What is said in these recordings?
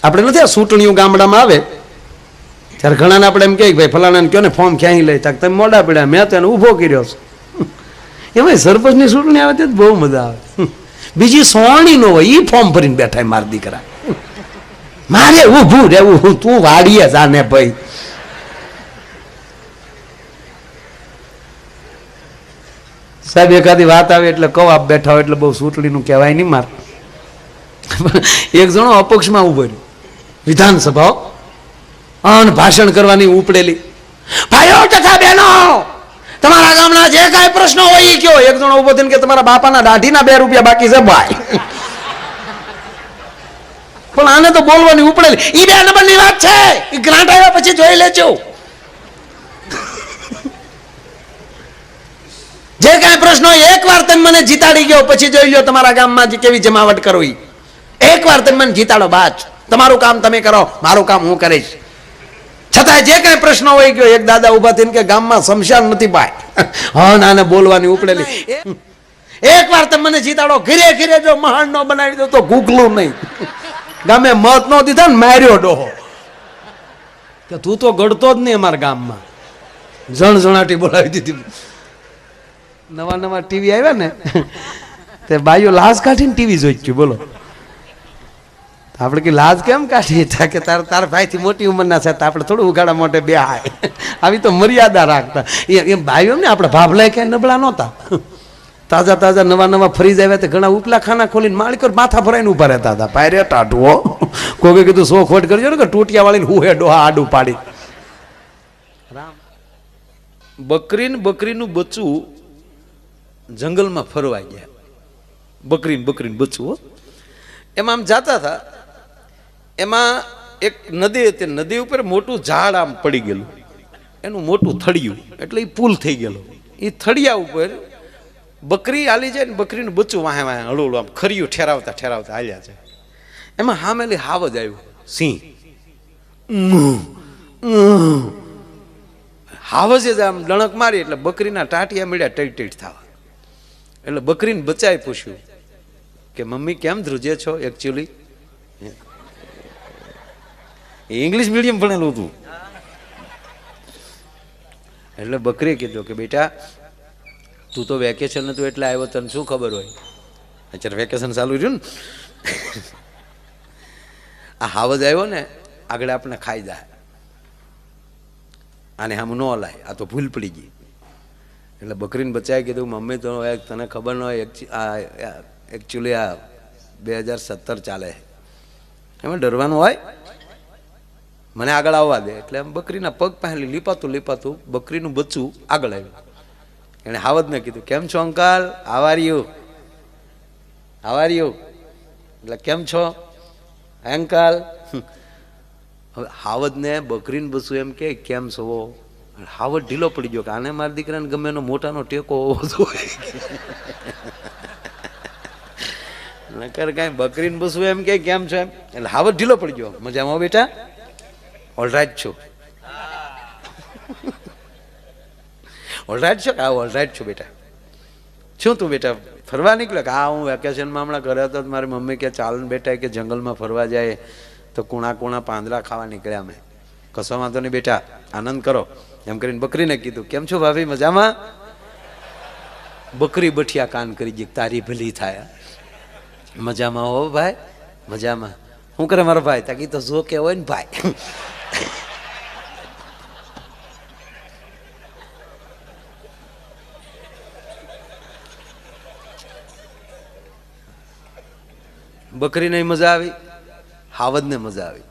આપણે નથી આ ચૂંટણીઓ ગામડામાં આવે ત્યારે ઘણાને આપણે એમ કહે ભાઈ ફલાણાને કહો ને ફોર્મ ક્યાંય લઈ તમે મોડા પડ્યા મેં તો એને ઊભો કર્યો છે એમાં સરપંચની ચૂંટણી આવે તો બહુ મજા આવે બીજી સોણી ન હોય એ ફોર્મ ભરીને બેઠા મારા દીકરા મારે ઊભું રહેવું તું વાડીએ જાને ભાઈ સાહેબ એકાદી વાત આવે એટલે કહો આપ બેઠા હોય એટલે બહુ ચૂંટણીનું કહેવાય નહીં માર એક જણો અપક્ષમાં ઉભો રહ્યો વિધાનસભા અને ભાષણ કરવાની ઉપડેલી ભાઈઓ તથા બહેનો તમારા ગામના જે કાંઈ પ્રશ્નો હોય એ કયો એક જણો ઉભો થઈને કે તમારા બાપાના દાઢીના 2 રૂપિયા બાકી છે ભાઈ પણ આને તો બોલવાની ઉપડેલી ઈ 2 નંબરની વાત છે ઈ ગ્રાન્ટ આવ્યા પછી જોઈ લેજો જે કાંઈ પ્રશ્નો એકવાર તમે મને જીતાડી ગયો પછી જોઈ લો તમારા ગામમાં કેવી જમાવટ કરવી એકવાર તમે મને જીતાડો બાદ તમારું કામ તમે કરો મારું કામ હું કરીશ છતાં જે કાંઈ પ્રશ્ન હોય ગયો એક દાદા ઉભા થઈને કે ગામમાં શમશાન નથી ભાઈ હા નાને બોલવાની ઉપડેલી એકવાર તમે મને જીતાડો ઘરે ઘરે જો મહાન નો બનાવી દો તો ગુગલું નહીં ગામે મત નો દીધા ને માર્યો ડોહો કે તું તો ગળતો જ નહીં અમારા ગામમાં જણજણાટી બોલાવી દીધી નવા નવા ટીવી આવ્યા ને તે બાઈઓ લાજ કાઢીને ટીવી જોઈ ગયું બોલો આપણે કે લાજ કેમ કાઢી કે તાર ભાઈથી મોટી ઉંમરના છે આપણે થોડું ઉગાડા મોટે બે હાય આવી તો મર્યાદા રાખતા એમ ભાઈઓ ને આપણે ભાભલા ક્યાંય નબળા નહોતા તાજા તાજા નવા નવા ફ્રીજ આવ્યા તો ઘણા ઉપલા ખાના ખોલીને માલિકો માથા ભરાઈને ઉભા રહેતા હતા પાયરે ટાઢવો કોઈ કીધું સો ખોટ કરજો ને કે ટૂટિયા વાળીને હુહે ડોહા આડું પાડી બકરીનું બચ્ચું જંગલમાં ફરવા ગયા બકરીનું બચ્ચું એમાં આમ જાતા હતા એમાં એક નદી હતી નદી ઉપર મોટું ઝાડ આમ પડી ગયેલું એનું મોટું થળિયું એટલે એ પુલ થઈ ગયેલો એ થળિયા ઉપર બકરી હાલી જાય ને બકરીનું બચ્ચું વાહે વાહે હળું આમ ખરિયું ઠેરાવતા હાલ્યા છે એમાં હામેલી હાવજ આવ્યું સિંહ હાવજે જ આમ ડણક મારી એટલે બકરીના ટાટિયા મળ્યા ટેટ થવા એટલે બકરીને બચાવી પૂછ્યું કે મમ્મી કેમ ધ્રુજે છો એકચ્યુઅલી ઇંગ્લિશ મીડિયમ ભણેલું હતું એટલે બકરીએ કીધું કે બેટા તું તો વેકેશન હતું એટલે આવ્યો તને શું ખબર હોય અત્યારે વેકેશન ચાલુ રહ્યું ને આ હાવજ આવ્યો ને આગળ આપણે ખાઈ જાય આને આમ ન હલાય આ તો ભૂલ પડી ગઈ એટલે બકરીને બચાવી કીધું મમ્મી તો તને ખબર ન હોય એકચ્યુઅલી આ 2017 ચાલે એમાં ડરવાનું હોય મને આગળ આવવા દે એટલે આમ બકરીના પગ પહેલી લીપાતું બકરીનું બચ્ચું આગળ આવ્યું એણે હાવજને કીધું કેમ છો અંકલ હાવ આર યુ એટલે કેમ છો અંકલ હવે હાવજને બકરીનું બચ્ચું એમ કે કેમ છો હાવજ ઢીલો પડી ગયો કે આને મારા દીકરાને ગમે એનો મોટાનો ટેકો હોવો જોઈએ નકર કાંઈ બકરીને બસવું એમ કે કેમ છો એમ એટલે હાવજ ઢીલો પડી ગયો મજામાં બેટા ઓલરાઈટ છો ઓલરાઈટ છો કે હા ઓલરાઈટ છું બેટા શું તું બેટા ફરવા નીકળ્યો કે હા હું વેકેશનમાં હમણાં ઘરે હતો મારી મમ્મી કે ચાલ ને બેટા કે જંગલમાં ફરવા જાય તો કુણા પાંદડા ખાવા નીકળ્યા અમે કશો વાંધો નહીં બેટા આનંદ કરો એમ કરીને બકરીને કીધું કેમ છો ભાભી મજામાં બકરી બઠિયા કાન કરી ગઈ તારી ભલી થાય મજામાં હો ભાઈ મજામાં શું કરે મારો ભાઈ તાકી તો જો કે હોય ને ભાઈ બકરીને મજા આવી હાવજને મજા આવી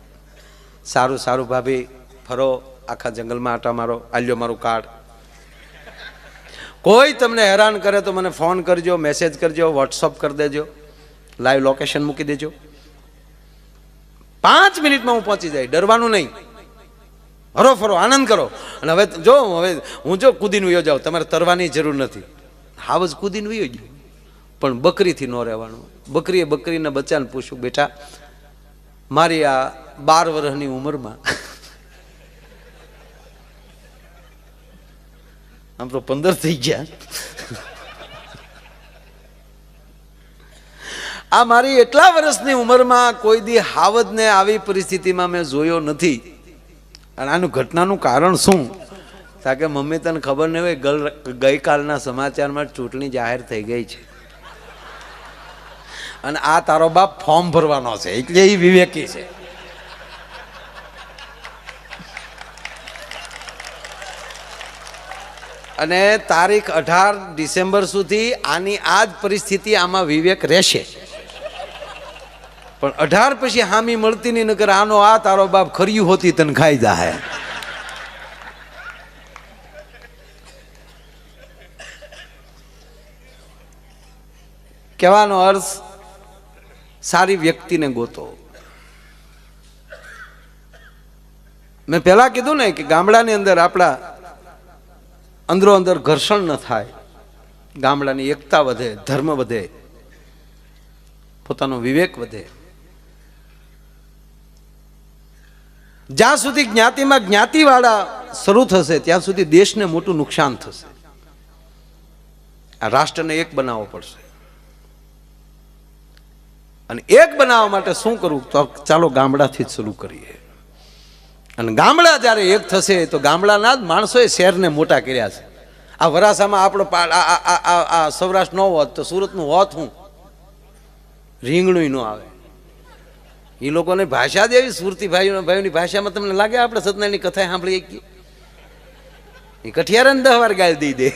સારું ભાભી ફરો આખા જંગલમાં આટા મારો આલ્યો મારું કાર્ડ કોઈ તમને હેરાન કરે તો મને ફોન કરજો મેસેજ કરજો વોટ્સઅપ કરી દેજો લાઈવ લોકેશન મૂકી દેજો 5 મિનિટમાં હું પહોંચી જાય ડરવાનું નહીં હરો ફરો આનંદ કરો અને હવે હું કૂદીને વયો જાઉં તમારે તરવાની જરૂર નથી હાવજ કૂદીને વયો ગયો પણ બકરીથી ન રહેવાનું બકરીએ બકરીને બચ્ચાને પૂછ્યું બેટા મારી આ 12 વર્ષની ઉંમરમાં આમ તો 15 થઈ ગયા આ મારી એટલા વર્ષની ઉંમરમાં કોઈ દી હાવજને આવી પરિસ્થિતિમાં મેં જોયો નથી. અને આનું ઘટનાનું કારણ શું? કારણ કે મમ્મી તને ખબર નહીં હોય, ગઈકાલના સમાચારમાં ચૂંટણી જાહેર થઈ ગઈ છે અને આ તારો બાપ ફોર્મ ભરવાનો છે, એટલે એ વિવેકી છે. અને તારીખ 18 ડિસેમ્બર સુધી આની આ જ પરિસ્થિતિ, આમાં વિવેક રહેશે. પણ 18 પછી હામી મળતી નહીં, નકર આનો આ તારો બાપ ખર્યું હોતી તને ખાઈ જાહે. કહેવાનો અર્થ, સારી વ્યક્તિને ગોતો. મેં પહેલા કીધું ને કે ગામડાની અંદર આપણા અંદરો અંદર ઘર્ષણ ન થાય, ગામડાની એકતા વધે, ધર્મ વધે, પોતાનો વિવેક વધે. જ્યાં સુધી જ્ઞાતિમાં જ્ઞાતિવાળા શરૂ થશે ત્યાં સુધી દેશને મોટું નુકસાન થશે. આ રાષ્ટ્રને એક બનાવવો પડશે. અને એક બનાવવા માટે શું કરવું? તો ચાલો ગામડાથી જ શરૂ કરીએ. અને ગામડા જ્યારે એક થશે તો ગામડાના જ માણસોએ શહેરને મોટા કર્યા છે. આ વરાસામાં આપણો આ સૌરાષ્ટ્ર ન હોત તો સુરતનું હોત હું રીંગણું ન આવે. એ લોકોની ભાષા જ એવી, સુરતી ભાઈઓની ભાષામાં તમને લાગે આપણે સત્યનારાયણની કથા સાંભળી શકીએ? એ કઠિયારાને 10 વાર ગાળ દઈ દે.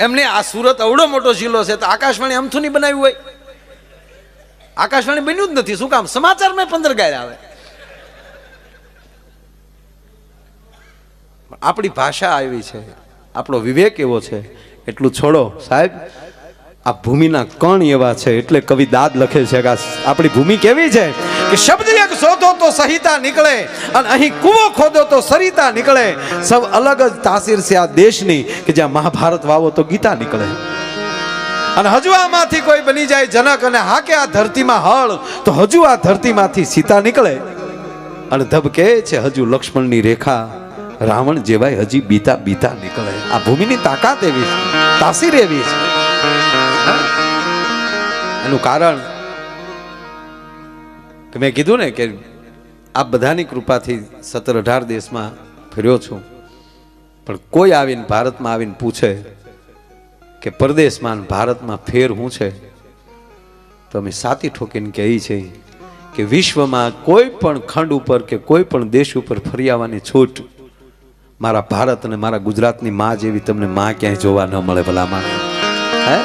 એમને આ સુરત અવડો મોટો જિલ્લો છે તો આકાશવાણી અમથું નહીં બનાવ્યું હોય? આકાશવાણી બન્યું જ નથી. શું કામ? સમાચારમાં 15 ગાળ આવે. આપણી ભાષા આવી છે, આપણો વિવેક એવો છે. એટલું છોડો સાહેબ, આ ભૂમિના કણ એવા છે એટલે કવિ દાદ લખે છે કે આપણી ભૂમિ કેવી છે કે શબ્દ એક શોધો તો સહિતા નીકળે અને અહીં કૂવો ખોદો તો સરિતા નીકળે. સબ અલગ જ તાસીર છે આ દેશની કે જ્યાં મહાભારત વાવો તો ગીતા નીકળે. અને હજુ આમાંથી કોઈ બની જાય જનક અને હાકે આ ધરતીમાં હળ તો હજુ આ ધરતીમાંથી સીતા નીકળે. અને ધબકે છે હજુ લક્ષ્મણની રેખા, રાવણ જેવાય હજી બીતા બીતા નીકળે. આ ભૂમિની તાકાત એવી છે, તાસીર એવી છે. એનું કારણ કે મેં કીધું ને કે આ બધાની કૃપાથી 17-18 દેશમાં ફર્યો છું, પણ કોઈ આવીને ભારતમાં આવીને પૂછે કે પરદેશમાં ભારતમાં ફેર શું છે, તો અમે સાતી ઠોકીને કહી છે કે વિશ્વમાં કોઈ પણ ખંડ ઉપર કે કોઈ પણ દેશ ઉપર ફરી આવવાની છૂટ મારા ભારત અને મારા ગુજરાતની માં જેવી તમને માં ક્યાંય જોવા ન મળે. ભલામાં હે,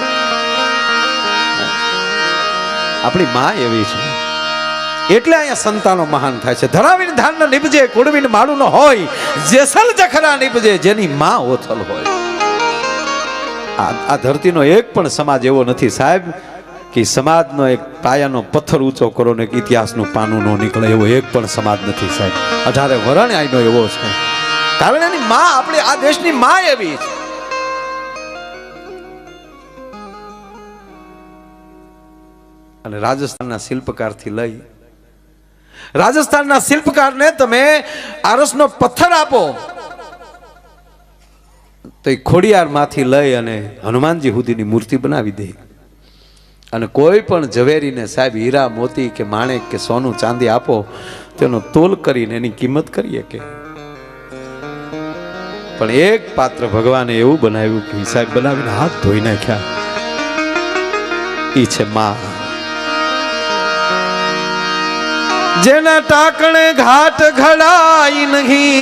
આપણી માં એવી છે એટલે અહીંયા સંતાનો મહાન થાય છે. ધરાવીને ધાન ન નીપજે, કુડવીને માળું ન હોય, જેસલ જખરા નીપજે જેની માં ઓથલ હોય. આ ધરતીનો એક પણ સમાજ એવો નથી સાહેબ કે સમાજનો એક પાયાનો પથ્થર ઊંચો કરો ને ઇતિહાસનું પાનું ન નીકળે, એવો એક પણ સમાજ નથી સાહેબ. 18 વરણ આઈનો એવો છે, કારણ એની માં, આપણે આ દેશની માં એવી છે. અને રાજસ્થાનના શિલ્પકારથી લઈ, રાજસ્થાનના શિલ્પકારને તમે આરસનો પથ્થર આપો તો એ ખોડિયારમાંથી લઈ અને હનુમાનજી સુધીની મૂર્તિ બનાવી દે. અને કોઈ પણ ઝવેરીને સાહેબ હીરા મોતી કે માણેક કે સોનું ચાંદી આપો તેનો તોલ કરીને એની કિંમત કરીએ કે. પણ એક પાત્ર ભગવાને એવું બનાવ્યું કે સાહેબ બનાવીને હાથ ધોઈ નાખ્યા. ઈ છે માં, જેના ટાકણે ઘાટ ઘડાઈ નહીં.